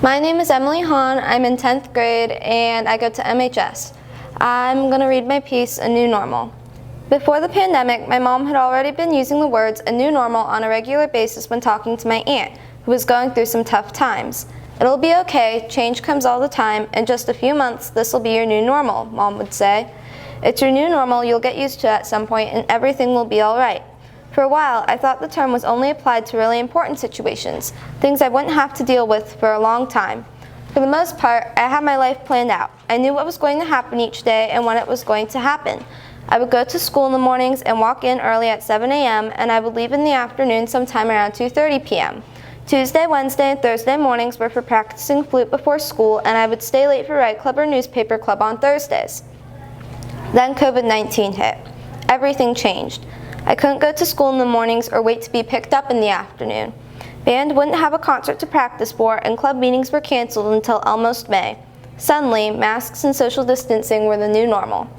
My name is Emmaleigh Hahn. I'm in 10th grade and I go to MHS. I'm going to read my piece, A New Normal. Before the pandemic, my mom had already been using the words a new normal on a regular basis when talking to my aunt, who was going through some tough times. It'll be okay, change comes all the time, in just a few months this will be your new normal, Mom would say. It's your new normal you'll get used to at some point and everything will be alright. For a while, I thought the term was only applied to really important situations, things I wouldn't have to deal with for a long time. For the most part, I had my life planned out. I knew what was going to happen each day and when it was going to happen. I would go to school in the mornings and walk in early at 7 a.m. and I would leave in the afternoon sometime around 2:30 p.m. Tuesday, Wednesday, and Thursday mornings were for practicing flute before school and I would stay late for Write Club or newspaper club on Thursdays. Then COVID-19 hit. Everything changed. I couldn't go to school in the mornings or wait to be picked up in the afternoon. Band wouldn't have a concert to practice for and club meetings were canceled until almost May. Suddenly, masks and social distancing were the new normal.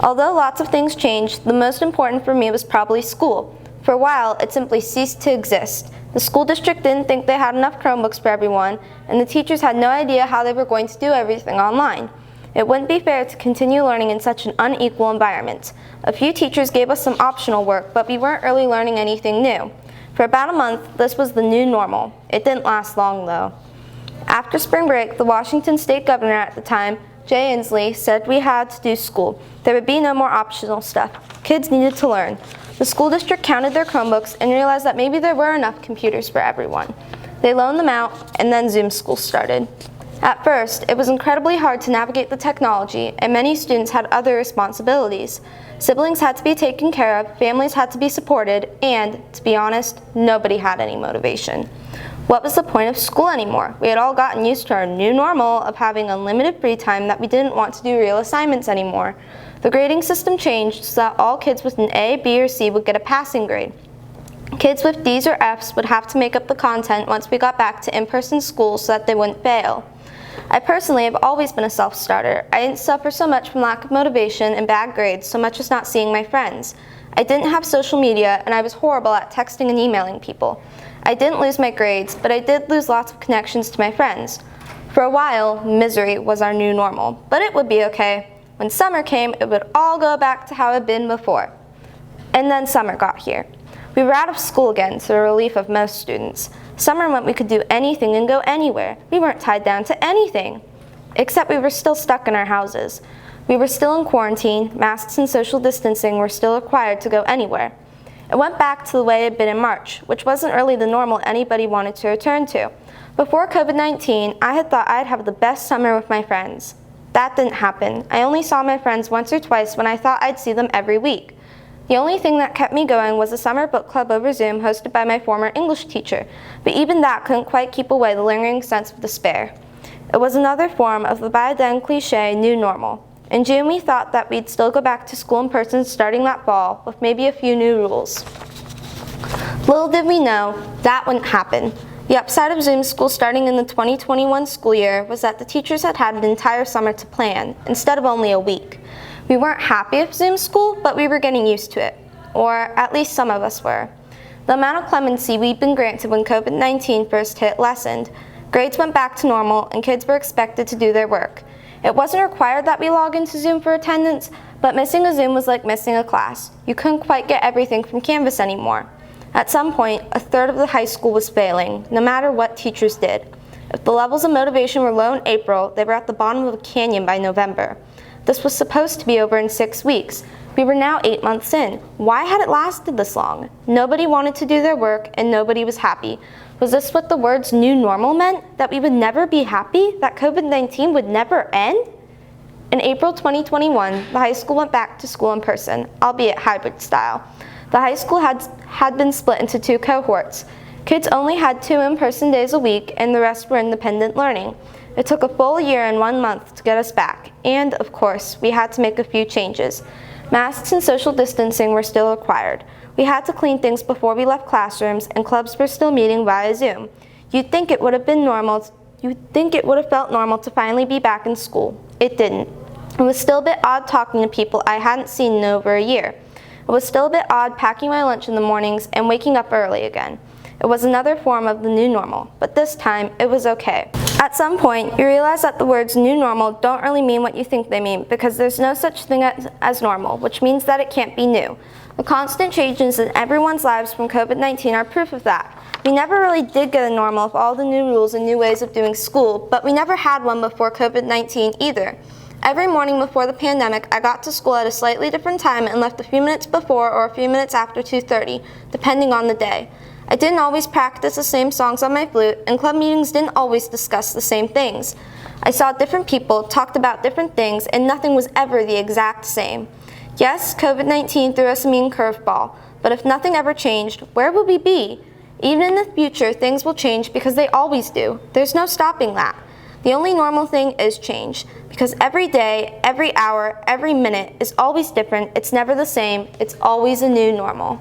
Although lots of things changed, the most important for me was probably school. For a while, it simply ceased to exist. The school district didn't think they had enough Chromebooks for everyone, and the teachers had no idea how they were going to do everything online. It wouldn't be fair to continue learning in such an unequal environment. A few teachers gave us some optional work, but we weren't really learning anything new. For about a month, this was the new normal. It didn't last long, though. After spring break, the Washington state governor at the time, Jay Inslee, said we had to do school. There would be no more optional stuff. Kids needed to learn. The school district counted their Chromebooks and realized that maybe there were enough computers for everyone. They loaned them out, and then Zoom school started. At first, it was incredibly hard to navigate the technology, and many students had other responsibilities. Siblings had to be taken care of, families had to be supported, and, to be honest, nobody had any motivation. What was the point of school anymore? We had all gotten used to our new normal of having unlimited free time that we didn't want to do real assignments anymore. The grading system changed so that all kids with an A, B, or C would get a passing grade. Kids with D's or F's would have to make up the content once we got back to in-person school so that they wouldn't fail. I personally have always been a self-starter. I didn't suffer so much from lack of motivation and bad grades so much as not seeing my friends. I didn't have social media and I was horrible at texting and emailing people. I didn't lose my grades, but I did lose lots of connections to my friends. For a while, misery was our new normal, but it would be okay. When summer came, it would all go back to how it had been before. And then summer got here. We were out of school again, to the relief of most students. Summer meant we could do anything and go anywhere. We weren't tied down to anything. Except we were still stuck in our houses. We were still in quarantine, masks and social distancing were still required to go anywhere. It went back to the way it had been in March, which wasn't really the normal anybody wanted to return to. Before COVID-19, I had thought I'd have the best summer with my friends. That didn't happen. I only saw my friends once or twice when I thought I'd see them every week. The only thing that kept me going was a summer book club over Zoom hosted by my former English teacher, but even that couldn't quite keep away the lingering sense of despair. It was another form of the by then cliche new normal. In June we thought that we'd still go back to school in person starting that fall, with maybe a few new rules. Little did we know, that wouldn't happen. The upside of Zoom school starting in the 2021 school year was that the teachers had had an entire summer to plan, instead of only a week. We weren't happy with Zoom school, but we were getting used to it. Or at least some of us were. The amount of clemency we'd been granted when COVID-19 first hit lessened. Grades went back to normal and kids were expected to do their work. It wasn't required that we log into Zoom for attendance, but missing a Zoom was like missing a class. You couldn't quite get everything from Canvas anymore. At some point, a third of the high school was failing, no matter what teachers did. If the levels of motivation were low in April, they were at the bottom of a canyon by November. This was supposed to be over in 6 weeks. We were now 8 months in. Why had it lasted this long? Nobody wanted to do their work and nobody was happy. Was this what the words new normal meant? That we would never be happy? That COVID-19 would never end? In April 2021, the high school went back to school in person, albeit hybrid style. The high school had been split into 2 cohorts. Kids only had 2 in-person days a week and the rest were independent learning. It took a full year and 1 month to get us back, and, of course, we had to make a few changes. Masks and social distancing were still required. We had to clean things before we left classrooms, and clubs were still meeting via Zoom. You'd think it would have felt normal to finally be back in school. It didn't. It was still a bit odd talking to people I hadn't seen in over a year. It was still a bit odd packing my lunch in the mornings and waking up early again. It was another form of the new normal, but this time it was okay. At some point, you realize that the words new normal don't really mean what you think they mean because there's no such thing as normal, which means that it can't be new. The constant changes in everyone's lives from COVID-19 are proof of that. We never really did get a normal with all the new rules and new ways of doing school, but we never had one before COVID-19 either. Every morning before the pandemic, I got to school at a slightly different time and left a few minutes before or a few minutes after 2:30, depending on the day. I didn't always practice the same songs on my flute, and club meetings didn't always discuss the same things. I saw different people, talked about different things, and nothing was ever the exact same. Yes, COVID-19 threw us a mean curveball, but if nothing ever changed, where would we be? Even in the future, things will change because they always do. There's no stopping that. The only normal thing is change, because every day, every hour, every minute is always different. It's never the same. It's always a new normal.